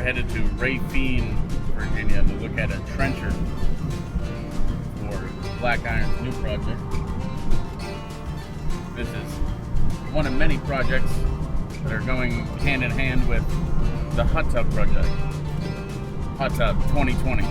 headed to Rafine, Virginia to look at a trencher for Black Iron's new project. This is one of many projects that are going hand in hand with the Hot Tub project. Hot Tub 2020.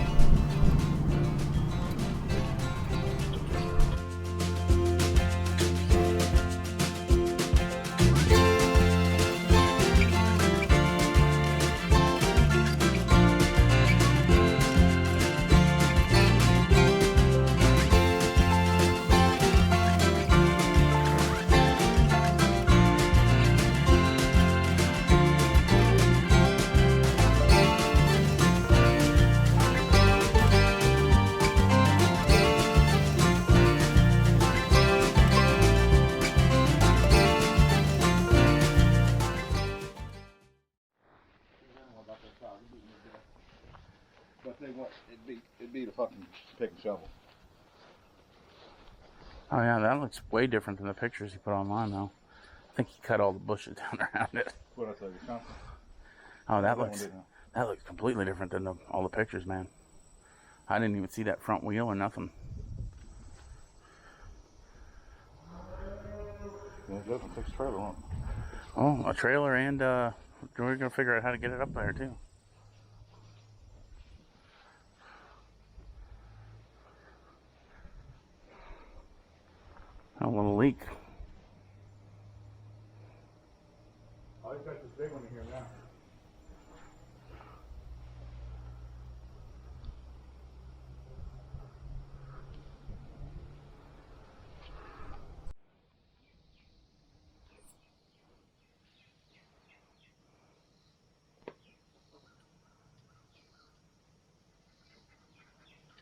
But they want it'd be the fucking pick and shovel. Oh yeah, that looks way different than the pictures he put online though. I think he cut all the bushes down around it. What I tell you, something? Oh, that looks completely different than all the pictures, man. I didn't even see that front wheel or nothing. Yeah, it doesn't fix trailer on. Oh, a trailer, and we're gonna figure out how to get it up there too. A little leak. Oh, he's got this big one in here now.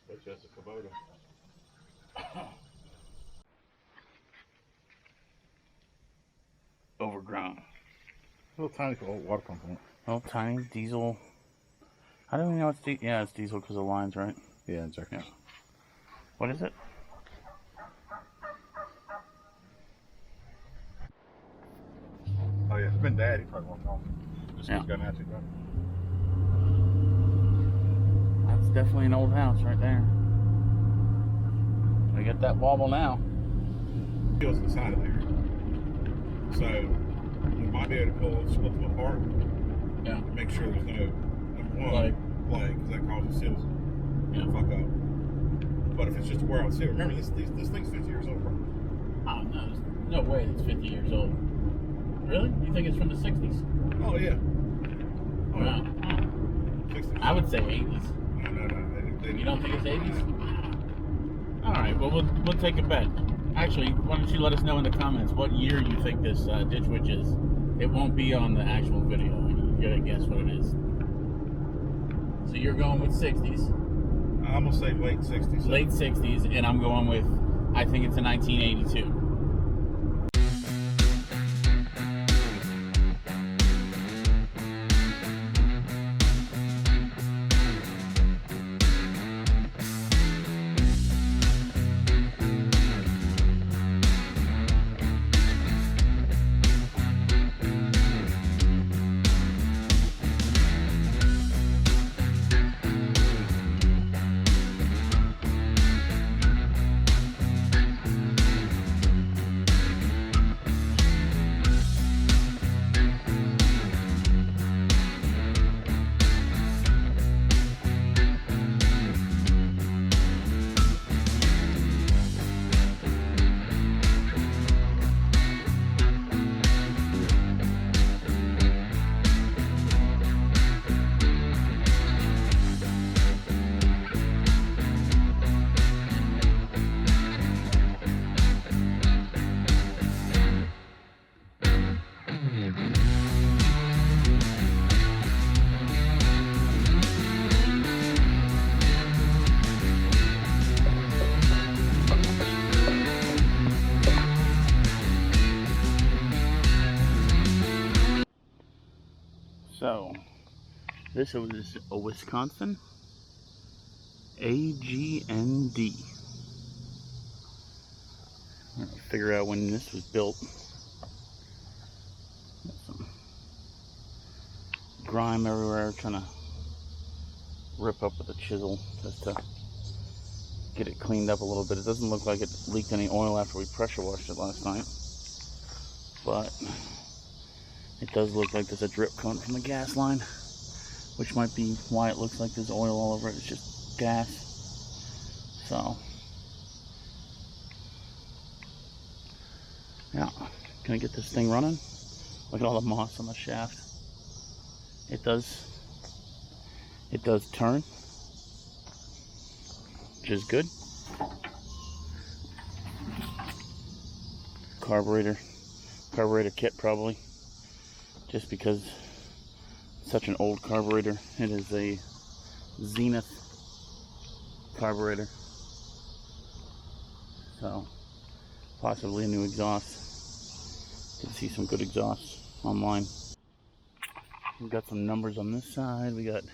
That's just a Kubota. Overgrown. Little tiny old water pump on it. Oh, tiny diesel. I don't even know it's yeah, it's diesel because of the lines, right? Yeah, exactly. Yeah. What is it? Oh yeah, it's been Daddy probably won't know. Just Yeah. got an attitude, right? That's definitely an old house right there. We get that wobble now. Feels inside of there. So we might be able to pull split them apart. Yeah. Make sure there's no number one play, because that causes seals to fuck up. But if it's just a wear out seal, remember this thing's 50 years old, bro. Oh no, there's no way it's 50 years old. Really? You think it's from the 60s? Oh yeah. Oh, Wow. yeah. 60s. I would say 80s. No. You don't think it's 80s? All right. Well, we'll take a bet. Actually, why don't you let us know in the comments what year you think this Ditch Witch is? It won't be on the actual video. You gotta guess what it is. So you're going with 60s. I'm gonna say late 60s. Late 60s, and I'm going with, I think it's a 1982. So, this is a Wisconsin AGND. I'm gonna figure out when this was built. Got some grime everywhere, trying to rip up with a chisel just to get it cleaned up a little bit. It doesn't look like it leaked any oil after we pressure washed it last night, but it does look like there's a drip coming from the gas line, which might be why it looks like there's oil all over it. It's just gas. So yeah, gonna get this thing running. Look at all the moss on the shaft. It does turn, which is good. Carburetor kit probably, just because it's such an old carburetor. It is a Zenith carburetor, so possibly a new exhaust. You can see some good exhausts online. We've got some numbers on this side. We got,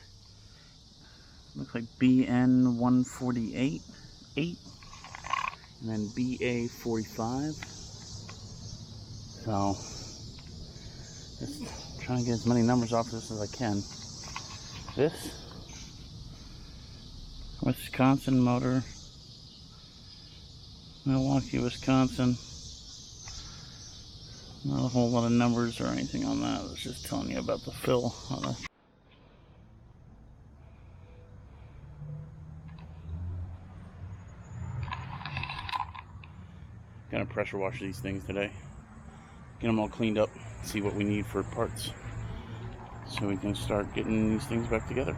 looks like BN148 8 and then BA45. So just trying to get as many numbers off this as I can. This Wisconsin motor, Milwaukee, Wisconsin. Not a whole lot of numbers or anything on that. It's just telling you about the fill on it. Gonna pressure wash these things today. Get them all cleaned up. See what we need for parts, so we can start getting these things back together.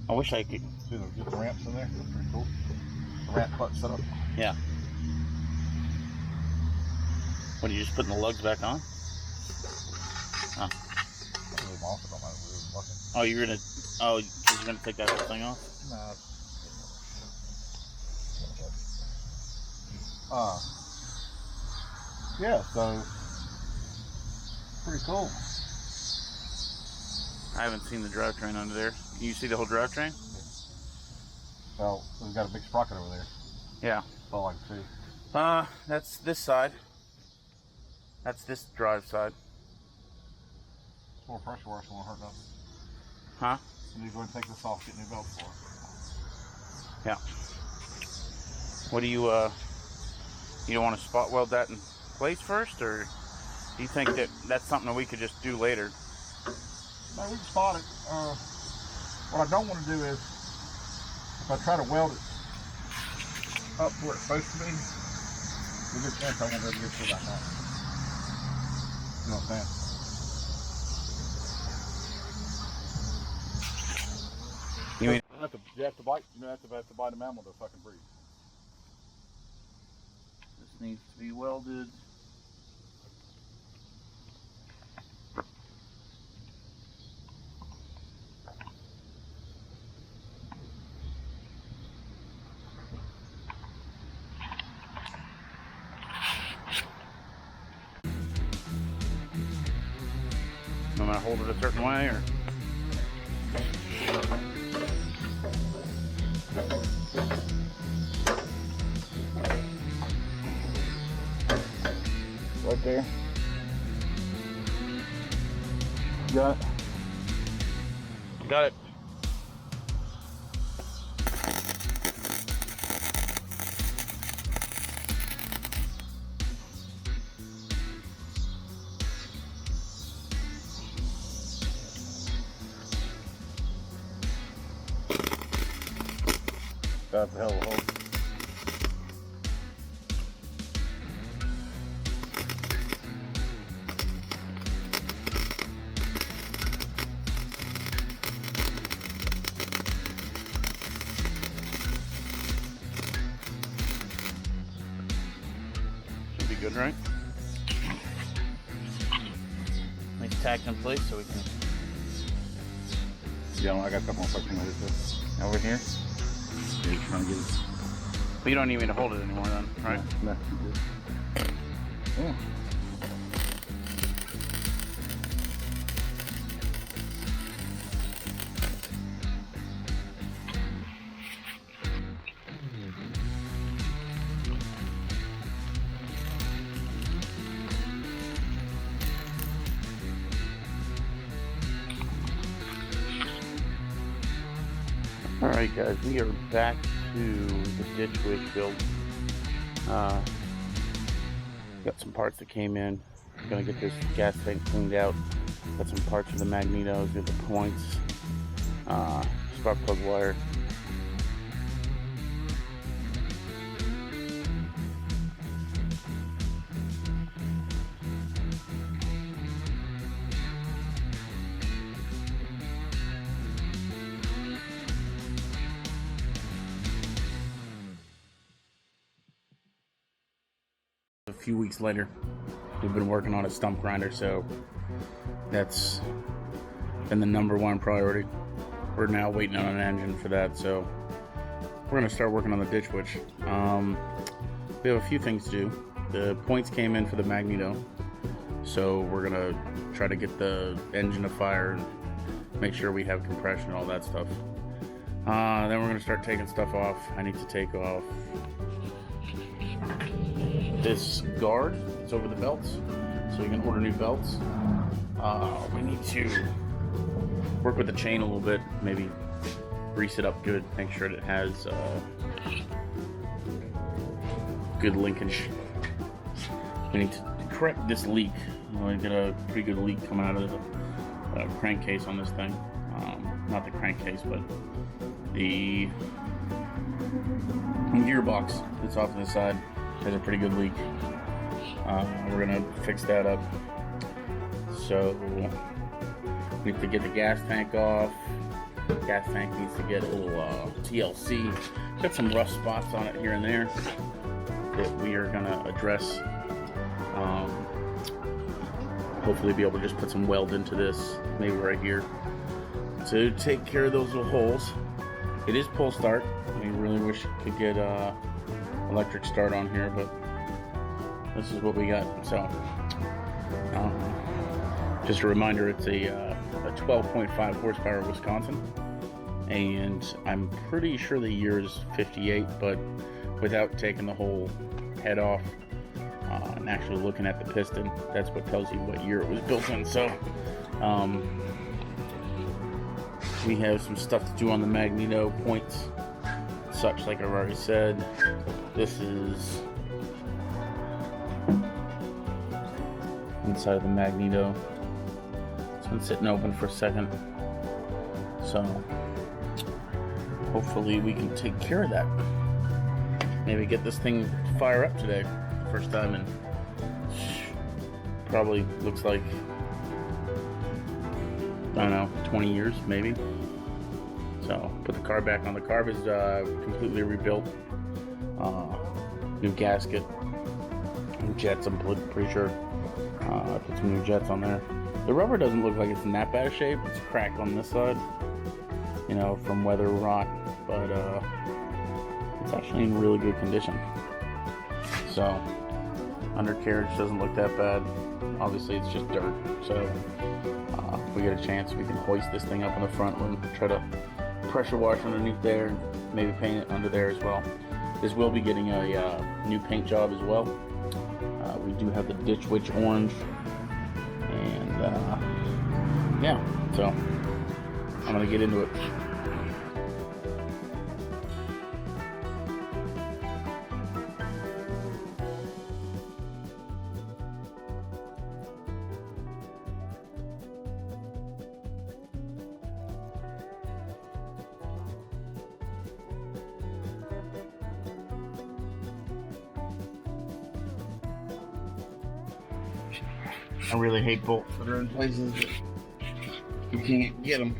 I wish I could. See get the ramps in there? That's pretty cool. The ramp clutch setup. Yeah. What, are you just putting the lugs back on? Huh. Oh, you're gonna. Oh, you're gonna take that whole thing off? Nah. Yeah, so pretty cool. I haven't seen the drivetrain under there. Can you see the whole drivetrain? Well, we've got a big sprocket over there. Yeah. That's all I can see. That's this side. That's this drive side. It's more pressure wash, it won't hurt nothing. Huh? You need to go and take this off, get new belts for it. Yeah. What do you don't want to spot weld that in place first, or do you think that that's something that we could just do later? No, we can spot it. What I don't want to do is, if I try to weld it up where it's supposed to be, there's a good chance I won't be able to get through that knot. You know what I'm saying? You mean you have to bite a mammal to fucking breathe. this needs to be welded? I'm gonna hold it a certain way, or? Right there. Got it. Got it. up a hell of a hole. Should be good, right? Nice tacked in place so we can. Yeah, I got a couple more fucking with it. Over here? Yeah, just trying to get it. But you don't need me to hold it anymore then, right? No, you good. Yeah. Alright guys, we are back to the ditch witch build. Got some parts that came in. Gonna get this gas tank cleaned out. Got some parts for the magnetos, got the points, spark plug wire. A few weeks later, we've been working on a stump grinder, so that's been the #1 priority. We're now waiting on an engine for that, so we're gonna start working on the ditch witch. We have a few things to do. The points came in for the magneto, so we're gonna try to get the engine afire and make sure we have compression and all that stuff. Then we're gonna start taking stuff off. I need to take off this guard that's over the belts, so we can order new belts. We need to work with the chain a little bit, maybe grease it up good, make sure that it has good linkage. We need to correct this leak. We got a pretty good leak coming out of the crankcase on this thing. Not the crankcase, but the gearbox that's off to the side has a pretty good leak. We're gonna fix that up. So we have to get the gas tank off. The gas tank needs to get a little TLC. Got some rough spots on it here and there that we are gonna address. Hopefully be able to just put some weld into this, maybe right here, to take care of those little holes. It is pull start. We really wish we could get electric start on here, but this is what we got. So just a reminder, it's a 12.5 horsepower Wisconsin, and I'm pretty sure the year is 58, but without taking the whole head off and actually looking at the piston, that's what tells you what year it was built in. So we have some stuff to do on the magneto points, such like I've already said. This is inside of the magneto. It's been sitting open for a second, so hopefully we can take care of that. Maybe get this thing to fire up today, first time in probably looks like, I don't know, 20 years maybe. So put the carb back on. The carb is completely rebuilt. New gasket, new jets, I'm pretty sure. Put some new jets on there. The rubber doesn't look like it's in that bad a shape. It's cracked on this side, you know, from weather rot, but it's actually in really good condition. So undercarriage doesn't look that bad. Obviously it's just dirt, so if we get a chance, we can hoist this thing up in the front and try to pressure wash underneath there and maybe paint it under there as well. This will be getting a new paint job as well. We do have the Ditch Witch orange, and yeah, so I'm gonna get into it. I really hate bolts that are in places that you can't get them.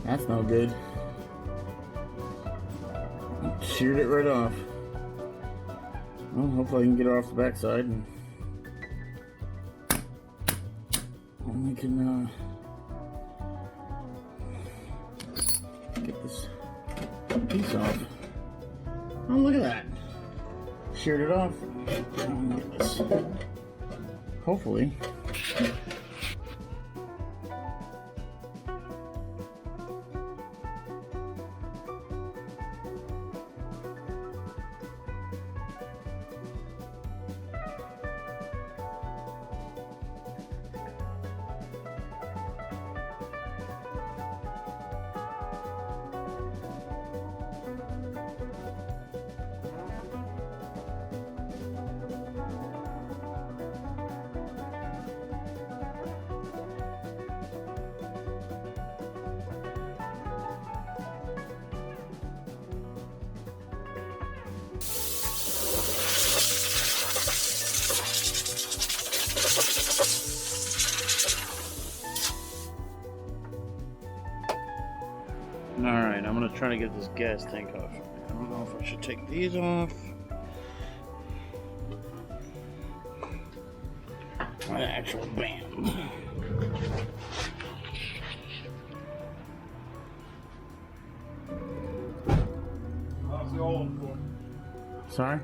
That's no good. Sheared it right off. Well, hopefully I can get it off the backside and we can get this piece off. Oh, look at that. Sheared it off. Get this. Hopefully. Alright, I'm going to try to get this gas tank off. I don't know if I should take these off. An actual band. How's the oil for? Sorry?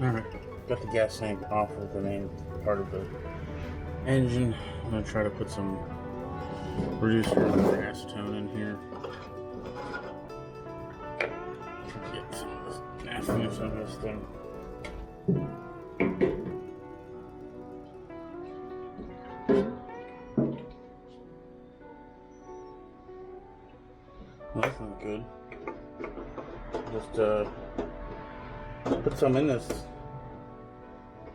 Alright, got the gas tank off of the main part of the engine. I'm going to try to put some reducer or acetone in here. Get some of this nastiness on this thing. Well, that's not good. Just put some in this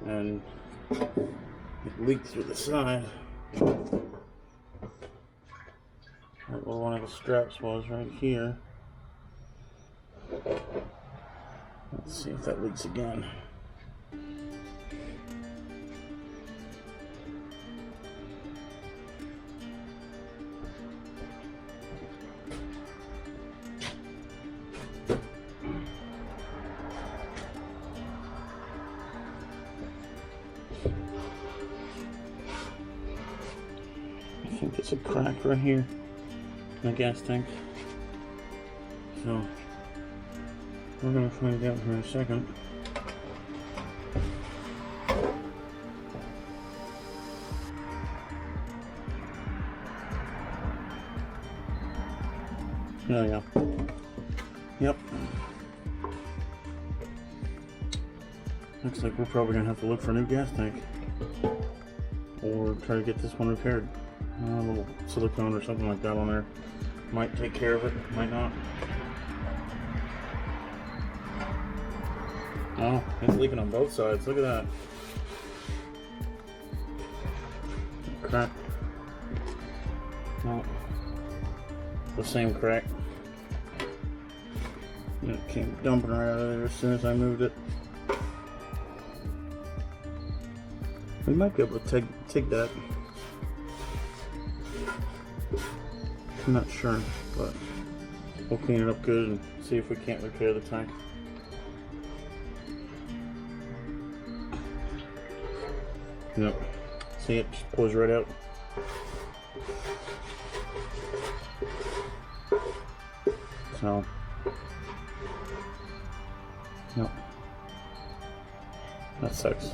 and it leaked through the side. Right where one of the straps was, right here. Let's see if that leaks again. I think it's a crack right here in the gas tank. So we're gonna find out here in a second. There we go. Yep. Looks like we're probably gonna have to look for a new gas tank, or try to get this one repaired. A little silicone or something like that on there might take care of it, might not. Oh, it's leaking on both sides. Look at that. Crack. No. The same crack. And it came dumping right out of there as soon as I moved it. We might be able to take that. I'm not sure, but we'll clean it up good and see if we can't repair the tank. Yep. See, it just pours right out. So, no. That sucks.